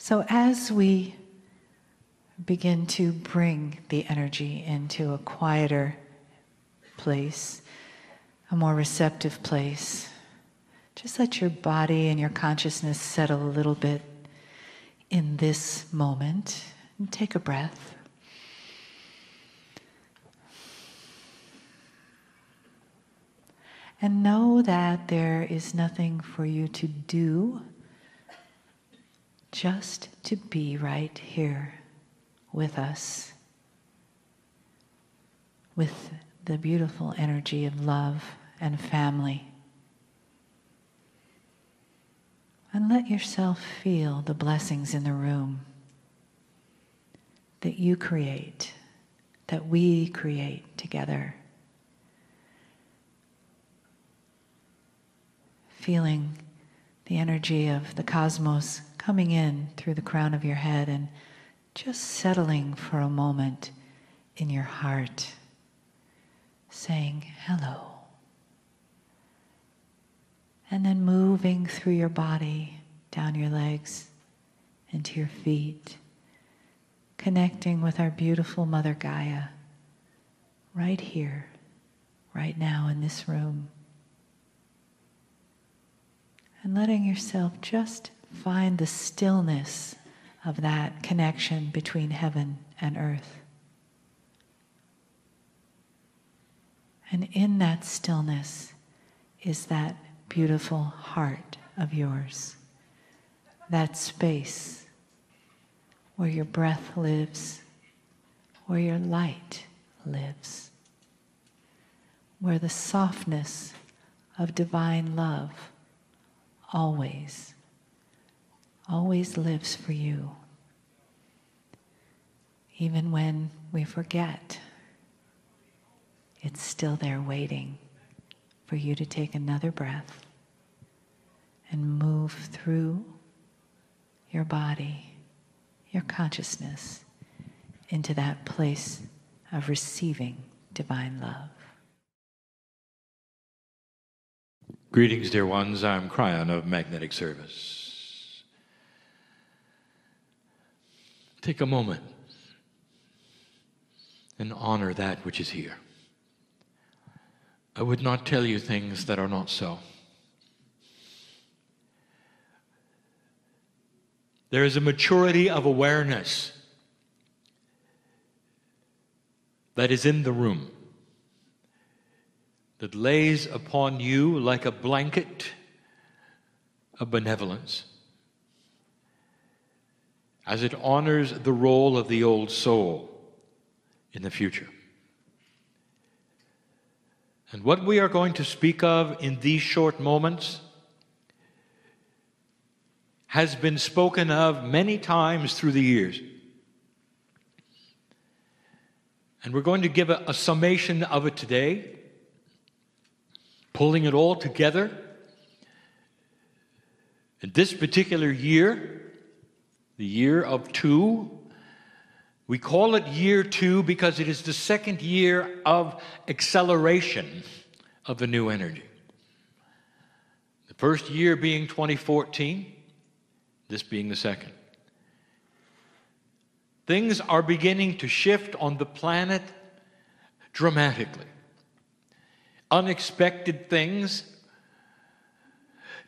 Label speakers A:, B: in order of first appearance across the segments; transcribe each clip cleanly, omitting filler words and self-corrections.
A: So as we begin to bring the energy into a quieter place, a more receptive place, just let your body and your consciousness settle a little bit in this moment. And take a breath. And know that there is nothing for you to do, just to be right here with us, with the beautiful energy of love and family. And let yourself feel the blessings in the room that you create, that we create together. Feeling the energy of the cosmos coming in through the crown of your head and just settling for a moment in your heart, saying hello. And then moving through your body, down your legs, into your feet, connecting with our beautiful Mother Gaia, right here, right now in this room. And letting yourself just find the stillness of that connection between heaven and earth. And in that stillness is that beautiful heart of yours, that space where your breath lives, where your light lives, where the softness of divine love always lives for you. Even when we forget, it's still there waiting for you to take another breath and move through your body, your consciousness, into that place of receiving divine love.
B: Greetings, dear ones. I'm Kryon of Magnetic Service. Take a moment and honor that which is here. I would not tell you things that are not so. There is a maturity of awareness that is in the room, that lays upon you like a blanket of benevolence, as it honors the role of the old soul in the future. And what we are going to speak of in these short moments has been spoken of many times through the years. And we're going to give a summation of it today, pulling it all together. In this particular year, the year of 2, we call it year 2 because it is the second year of acceleration of the new energy. The first year being 2014, this being the second. Things are beginning to shift on the planet dramatically. Unexpected things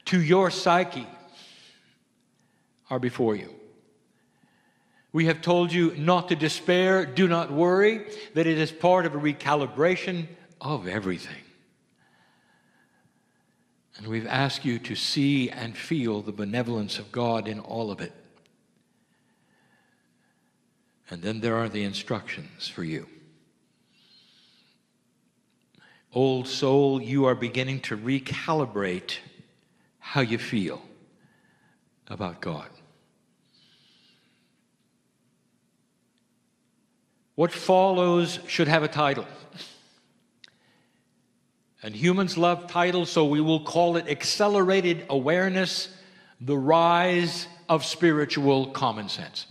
B: to your psyche are before you. We have told you not to despair, do not worry, that it is part of a recalibration of everything. And we've asked you to see and feel the benevolence of God in all of it. And then there are the instructions for you. Old soul, you are beginning to recalibrate how you feel about God. What follows should have a title. And humans love titles, so we will call it Accelerated Awareness, the Rise of Spiritual Common Sense.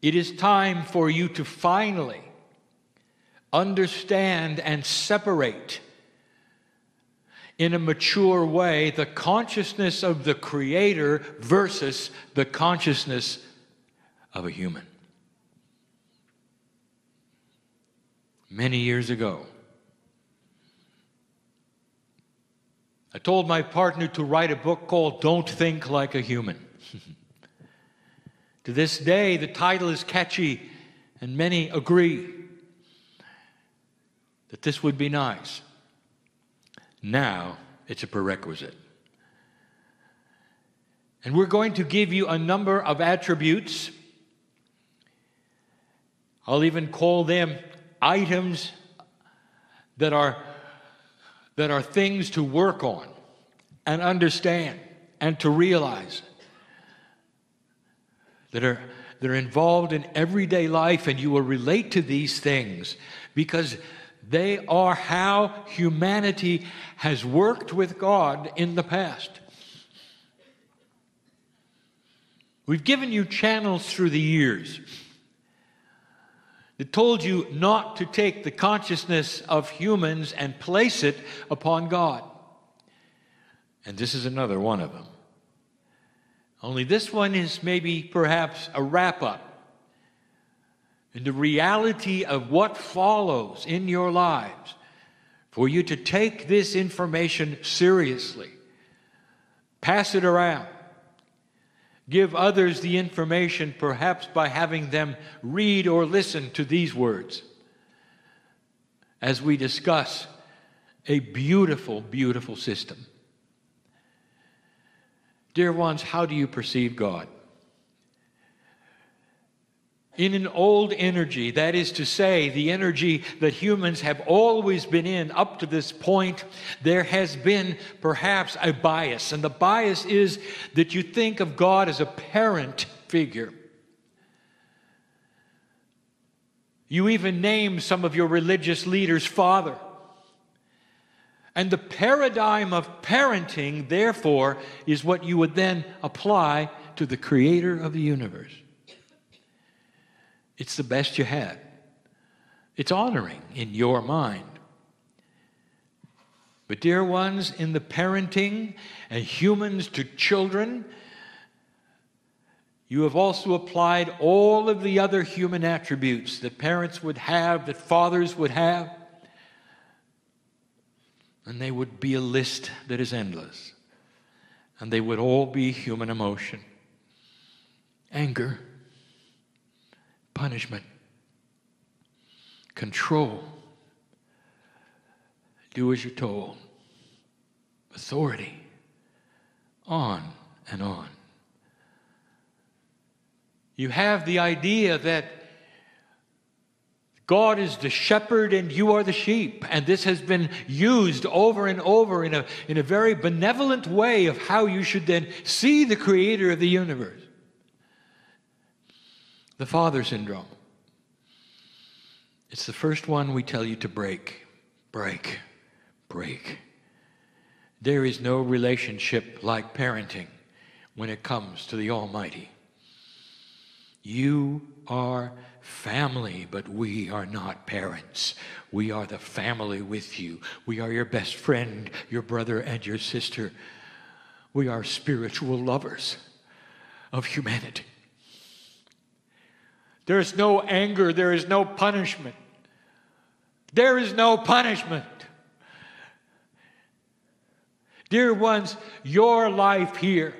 B: It is time for you to finally understand and separate in a mature way the consciousness of the Creator versus the consciousness of a human. Many years ago, I told my partner to write a book called Don't Think Like a Human. To this day, the title is catchy, and many agree that this would be nice. Now, it's a prerequisite. And we're going to give you a number of attributes. I'll even call them items that are things to work on and understand and to realize that are involved in everyday life, and you will relate to these things because they are how humanity has worked with God in the past. We've given you channels through the years that told you not to take the consciousness of humans and place it upon God. And this is another one of them. Only this one is maybe perhaps a wrap-up in the reality of what follows in your lives for you to take this information seriously. Pass it around. Give others the information, perhaps by having them read or listen to these words as we discuss a beautiful, beautiful system. Dear ones, how do you perceive God? In an old energy, that is to say, the energy that humans have always been in up to this point, there has been perhaps a bias. And the bias is that you think of God as a parent figure. You even name some of your religious leaders Father. And the paradigm of parenting, therefore, is what you would then apply to the Creator of the universe. It's the best you had. It's honoring in your mind. But dear ones, in the parenting and humans to children, you have also applied all of the other human attributes that parents would have, that fathers would have. And they would be a list that is endless. And they would all be human emotion. Anger. Punishment. Control. Do as you're told. Authority. On and on. You have the idea that God is the shepherd and you are the sheep. And this has been used over and over in a very benevolent way of how you should then see the Creator of the universe. The father syndrome. It's the first one we tell you to break. Break. Break. There is no relationship like parenting when it comes to the Almighty. You are family, but we are not parents. We are the family with you. We are your best friend, your brother, and your sister. We are spiritual lovers of humanity. There is no anger. There is no punishment. There is no punishment. Dear ones, your life here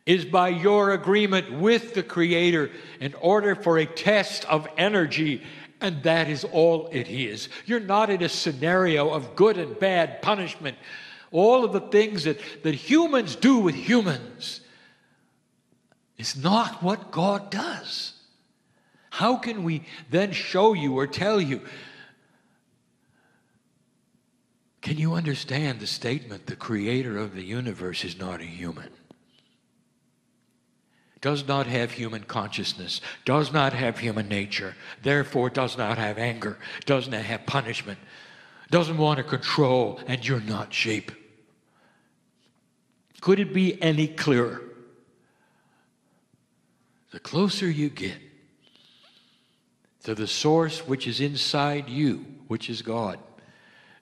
B: is by your agreement with the Creator in order for a test of energy, and that is all it is. You're not in a scenario of good and bad punishment. All of the things that humans do with humans is not what God does. How can we then show you or tell you? Can you understand the statement, the Creator of the universe is not a human? Does not have human consciousness, does not have human nature, therefore does not have anger, does not have punishment, doesn't want to control, and you're not sheep. Could it be any clearer? The closer you get to the source which is inside you, which is God,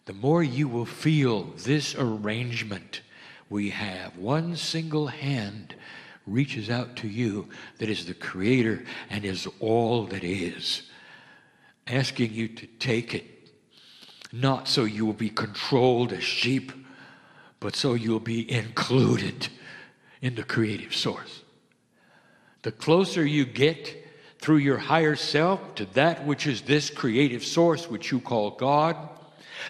B: the more you will feel this arrangement we have. One single hand reaches out to you that is the Creator and is all that is, asking you to take it, not so you will be controlled as sheep, but so you'll be included in the creative source. The closer you get through your higher self to that which is this creative source which you call God,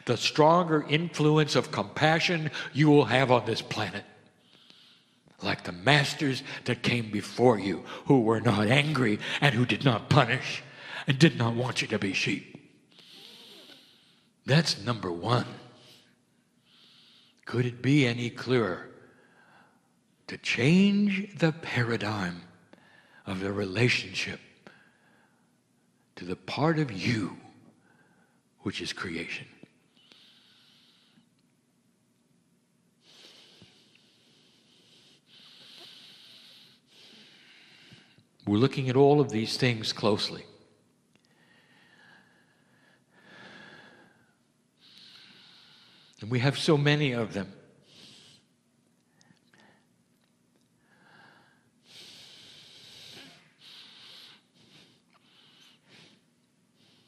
B: the stronger influence of compassion you will have on this planet. Like the masters that came before you, who were not angry and who did not punish and did not want you to be sheep. That's number one. Could it be any clearer? To change the paradigm of the relationship to the part of you which is creation. We're looking at all of these things closely. And we have so many of them.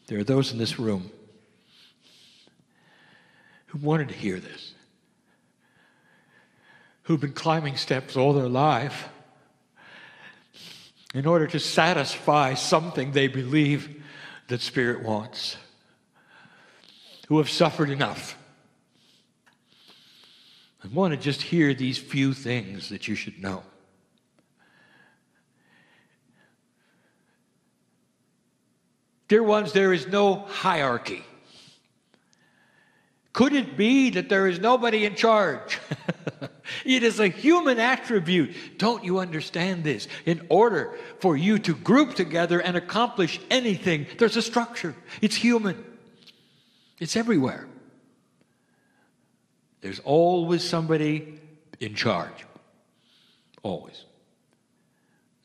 B: There are those in this room who wanted to hear this, who've been climbing steps all their life in order to satisfy something they believe that Spirit wants, who have suffered enough and want to just hear these few things that you should know. Dear ones, there is no hierarchy. Could it be that there is nobody in charge? It is a human attribute. Don't you understand this? In order for you to group together and accomplish anything, there's a structure. It's human. It's everywhere. There's always somebody in charge. Always.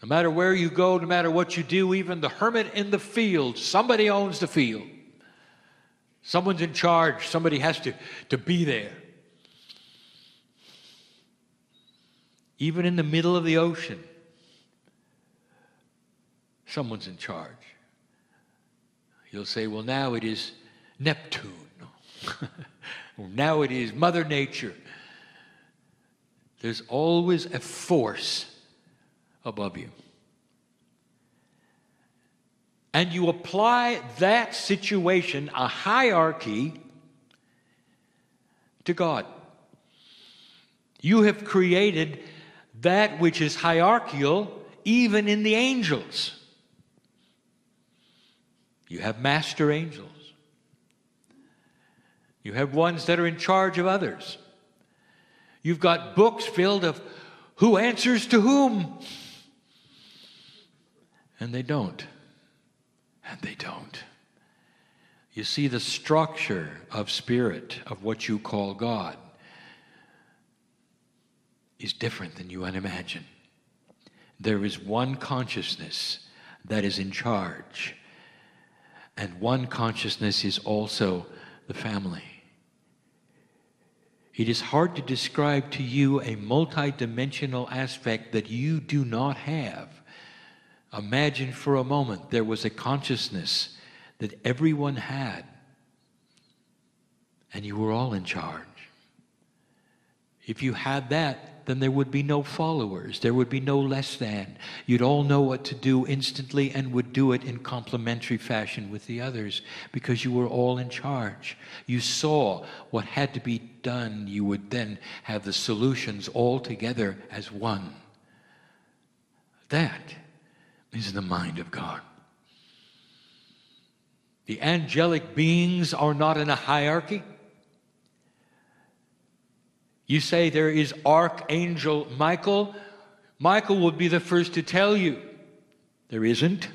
B: No matter where you go, no matter what you do, even the hermit in the field, somebody owns the field. Someone's in charge. Somebody has to be there. Even in the middle of the ocean, someone's in charge. You'll say, well, now it is Neptune. Or now it is Mother Nature. There's always a force above you. And you apply that situation, a hierarchy, to God. You have created that which is hierarchical even in the angels. You have master angels. You have ones that are in charge of others. You've got books filled of who answers to whom. And they don't. And they don't. You see, the structure of spirit, of what you call God, is different than you imagine. There is one consciousness that is in charge. And one consciousness is also the family. It is hard to describe to you a multidimensional aspect that you do not have. Imagine for a moment there was a consciousness that everyone had, and you were all in charge. If you had that, then there would be no followers. There would be no less than. You'd all know what to do instantly and would do it in complementary fashion with the others because you were all in charge. You saw what had to be done. You would then have the solutions all together as one. That is the mind of God. The angelic beings are not in a hierarchy. You say there is Archangel Michael. Michael would be the first to tell you there isn't.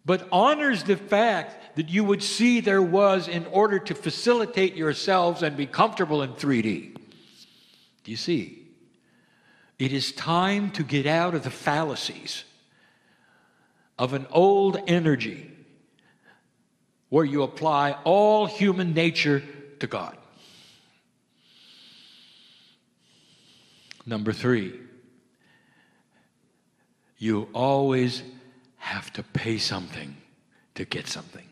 B: But honors the fact that you would see there was in order to facilitate yourselves and be comfortable in 3D. Do you see? It is time to get out of the fallacies of an old energy where you apply all human nature to God. Number 3, you always have to pay something to get something.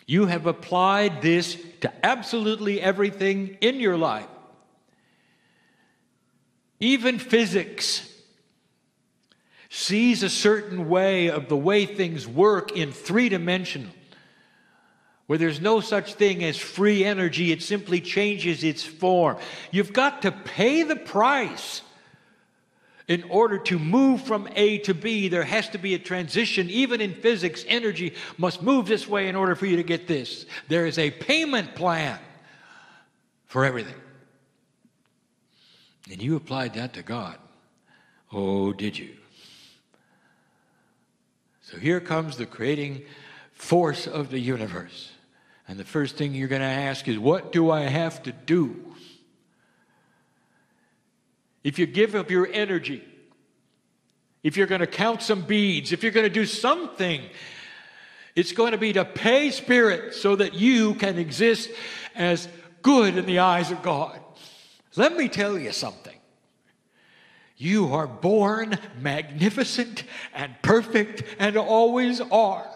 B: You have applied this to absolutely everything in your life. Even physics sees a certain way of the way things work in 3-dimensional, where there's no such thing as free energy. It simply changes its form. You've got to pay the price. In order to move from A to B, there has to be a transition. Even in physics, energy must move this way in order for you to get this. There is a payment plan for everything. And you applied that to God. Oh, did you? So here comes the creating force of the universe. And the first thing you're going to ask is, what do I have to do? If you give up your energy, if you're going to count some beads, if you're going to do something, it's going to be to pay spirit so that you can exist as good in the eyes of God. Let me tell you something. You are born magnificent and perfect and always are.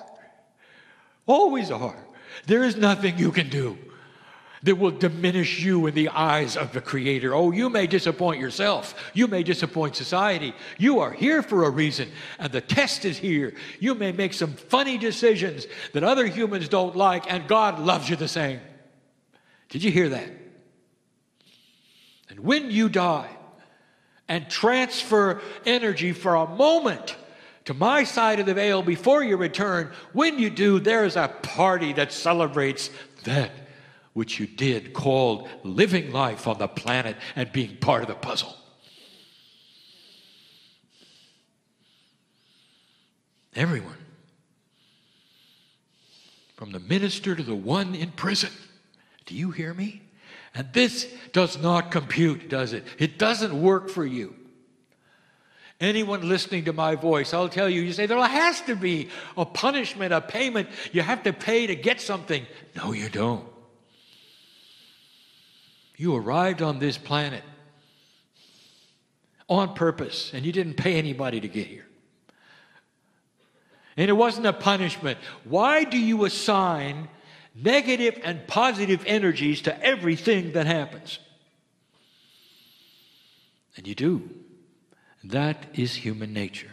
B: Always are. There is nothing you can do that will diminish you in the eyes of the Creator. Oh, you may disappoint yourself. You may disappoint society. You are here for a reason, and the test is here. You may make some funny decisions that other humans don't like, and God loves you the same. Did you hear that? And when you die and transfer energy for a moment to my side of the veil before you return, when you do, there is a party that celebrates that which you did, called living life on the planet and being part of the puzzle. Everyone, from the minister to the one in prison. Do you hear me? And this does not compute, does it? It doesn't work for you. Anyone listening to my voice, I'll tell you, you say, there has to be a punishment, a payment. You have to pay to get something. No, you don't. You arrived on this planet on purpose, and you didn't pay anybody to get here. And it wasn't a punishment. Why do you assign negative and positive energies to everything that happens? And you do. That is human nature.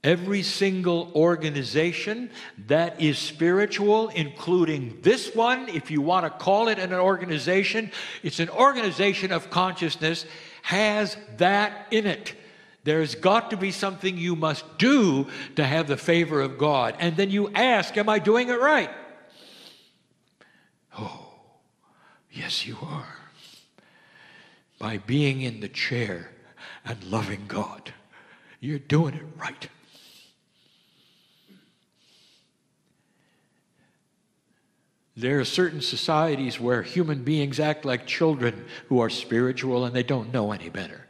B: Every single organization that is spiritual, including this one, if you want to call it an organization, it's an organization of consciousness, has that in it. There's got to be something you must do to have the favor of God. And then you ask, am I doing it right? Oh, yes, you are. By being in the chair and loving God, you're doing it right. There are certain societies where human beings act like children who are spiritual and they don't know any better.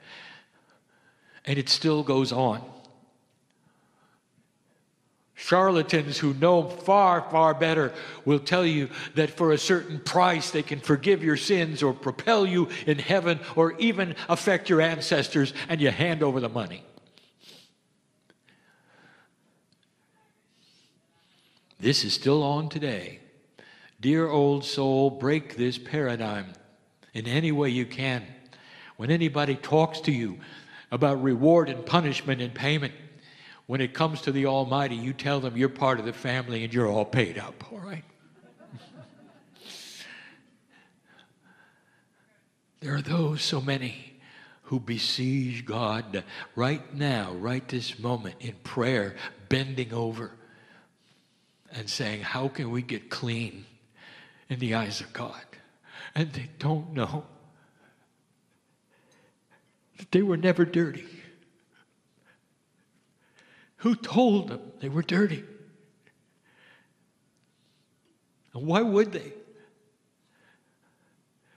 B: And it still goes on. Charlatans who know far, far better will tell you that for a certain price they can forgive your sins or propel you in heaven or even affect your ancestors, and you hand over the money. This is still on today. Dear old soul, break this paradigm in any way you can. When anybody talks to you about reward and punishment and payment, when it comes to the Almighty, you tell them you're part of the family and you're all paid up, all right? There are those, so many, who besiege God right now, right this moment, in prayer, bending over and saying, how can we get clean in the eyes of God? And they don't know that they were never dirty. Who told them they were dirty? And why would they?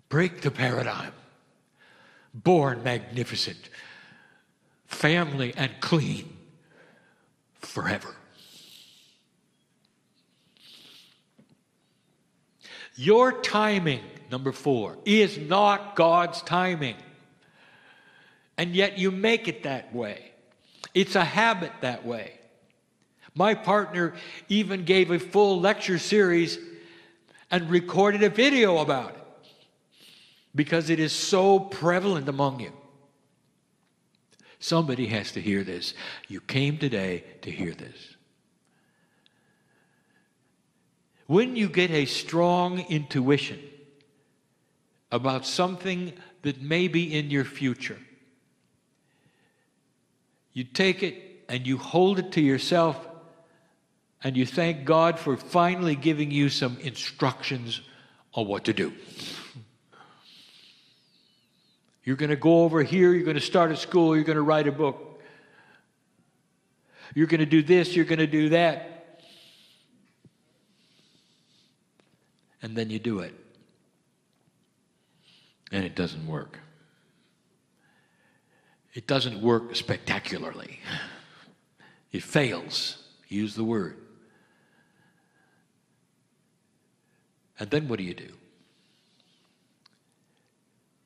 B: Break the paradigm. Born magnificent, family and clean forever. Your timing, number 4, is not God's timing. And yet you make it that way. It's a habit that way. My partner even gave a full lecture series and recorded a video about it because it is so prevalent among you. Somebody has to hear this. You came today to hear this. When you get a strong intuition about something that may be in your future, you take it and you hold it to yourself and you thank God for finally giving you some instructions on what to do. You're going to go over here, you're going to start a school, you're going to write a book. You're going to do this, you're going to do that. And then you do it. And it doesn't work. It doesn't work spectacularly. It fails. Use the word. And then what do?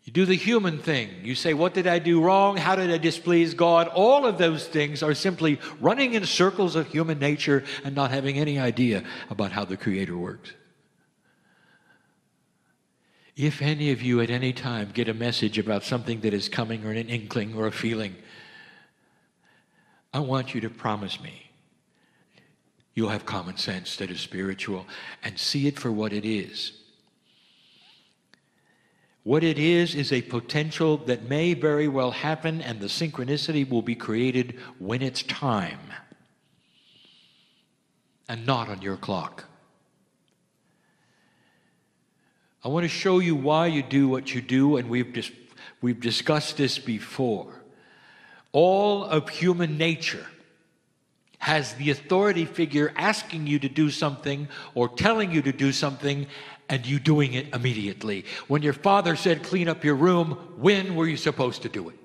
B: You do the human thing. You say, what did I do wrong? How did I displease God? All of those things are simply running in circles of human nature and not having any idea about how the Creator works. If any of you at any time get a message about something that is coming or an inkling or a feeling, I want you to promise me you'll have common sense that is spiritual and see it for what it is. What it is a potential that may very well happen, and the synchronicity will be created when it's time and not on your clock. I want to show you why you do what you do, and we've discussed this before. All of human nature has the authority figure asking you to do something or telling you to do something, and you doing it immediately. When your father said, clean up your room, when were you supposed to do it?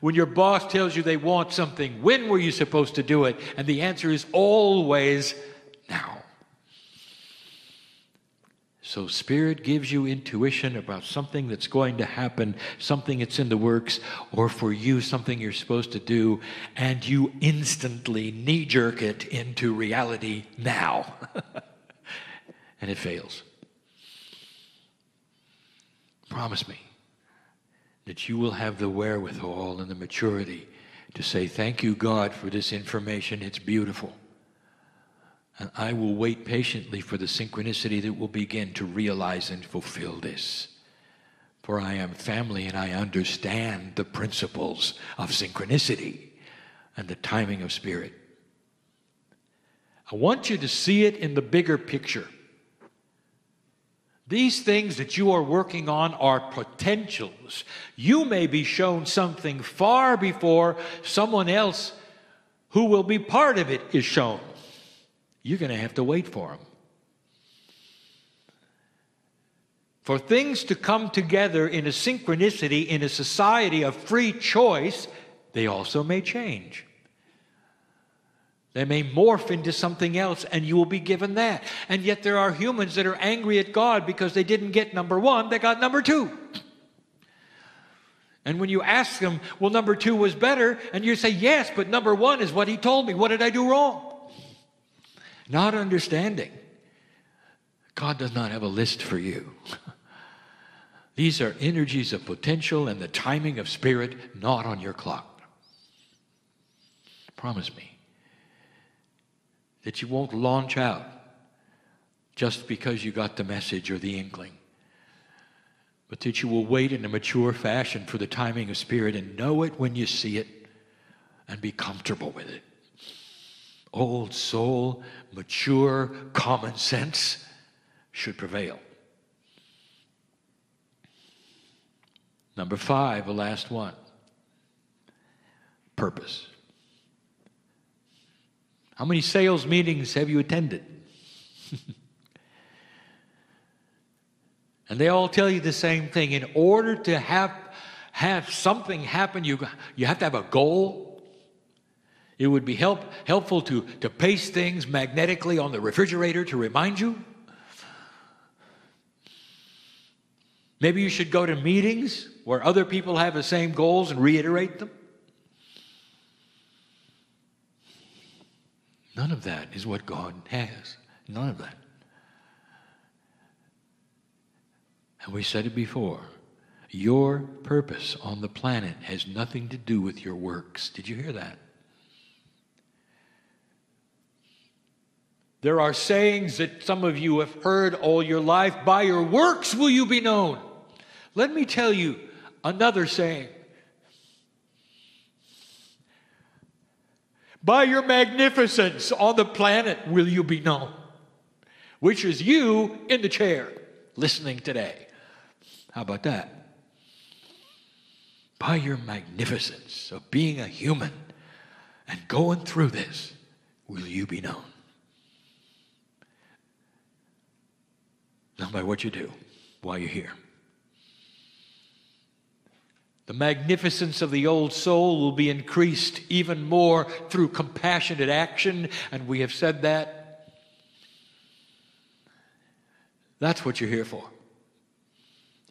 B: When your boss tells you they want something, when were you supposed to do it? And the answer is always now. So Spirit gives you intuition about something that's going to happen, something that's in the works, or for you, something you're supposed to do, and you instantly knee-jerk it into reality now. And it fails. Promise me that you will have the wherewithal and the maturity to say, thank you, God, for this information. It's beautiful. And I will wait patiently for the synchronicity that will begin to realize and fulfill this. For I am family and I understand the principles of synchronicity and the timing of Spirit. I want you to see it in the bigger picture. These things that you are working on are potentials. You may be shown something far before someone else who will be part of it is shown. You're going to have to wait for them. For things to come together in a synchronicity, in a society of free choice, they also may change. They may morph into something else, and you will be given that. And yet there are humans that are angry at God because they didn't get number 1, they got number 2. And when you ask them, well, number 2 was better, and you say, yes, but number 1 is what he told me. What did I do wrong? Not understanding. God does not have a list for you. These are energies of potential and the timing of Spirit, not on your clock. Promise me that you won't launch out just because you got the message or the inkling, but that you will wait in a mature fashion for the timing of Spirit and know it when you see it and be comfortable with it. Old soul, mature, common sense should prevail. Number 5, the last one. Purpose. How many sales meetings have you attended? And they all tell you the same thing. In order to have something happen, you have to have a goal. It would be helpful to paste things magnetically on the refrigerator to remind you. Maybe you should go to meetings where other people have the same goals and reiterate them. None of that is what God has. None of that. And we said it before. Your purpose on the planet has nothing to do with your works. Did you hear that? There are sayings that some of you have heard all your life. By your works will you be known. Let me tell you another saying. By your magnificence on the planet will you be known. Which is you in the chair listening today. How about that? By your magnificence of being a human and going through this will you be known. Not by what you do while you're here. The magnificence of the old soul will be increased even more through compassionate action, and we have said that. That's what you're here for.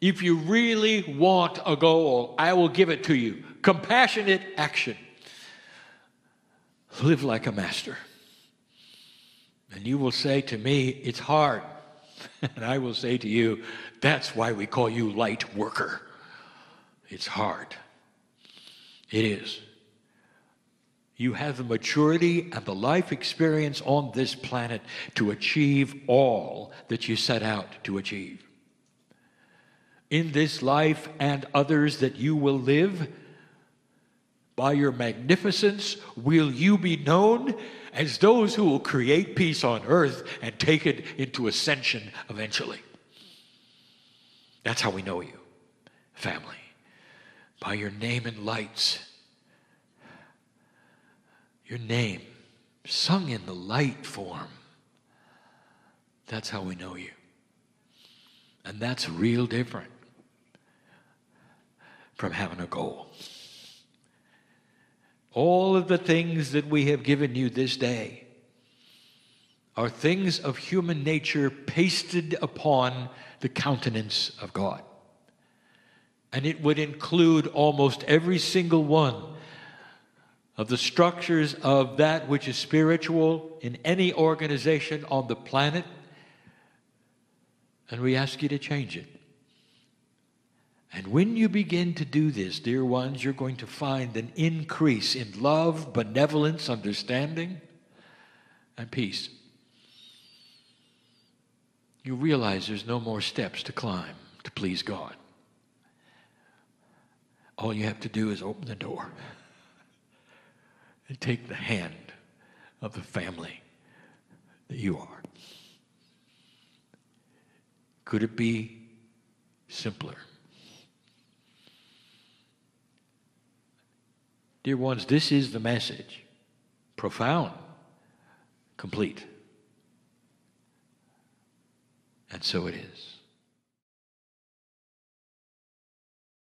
B: If you really want a goal, I will give it to you. Compassionate action. Live like a master. And you will say to me, it's hard. And I will say to you, that's why we call you light worker. It's hard. It is. You have the maturity and the life experience on this planet to achieve all that you set out to achieve. In this life and others that you will live, by your magnificence will you be known as those who will create peace on earth and take it into ascension eventually. That's how we know you, family. By your name in lights. Your name sung in the light form. That's how we know you. And that's real different from having a goal. All of the things that we have given you this day are things of human nature pasted upon the countenance of God. And it would include almost every single one of the structures of that which is spiritual in any organization on the planet. And we ask you to change it. And when you begin to do this, dear ones, you're going to find an increase in love, benevolence, understanding, and peace. You realize there's no more steps to climb to please God. All you have to do is open the door and take the hand of the family that you are. Could it be simpler? Dear ones, this is the message. Profound, complete. And so it is.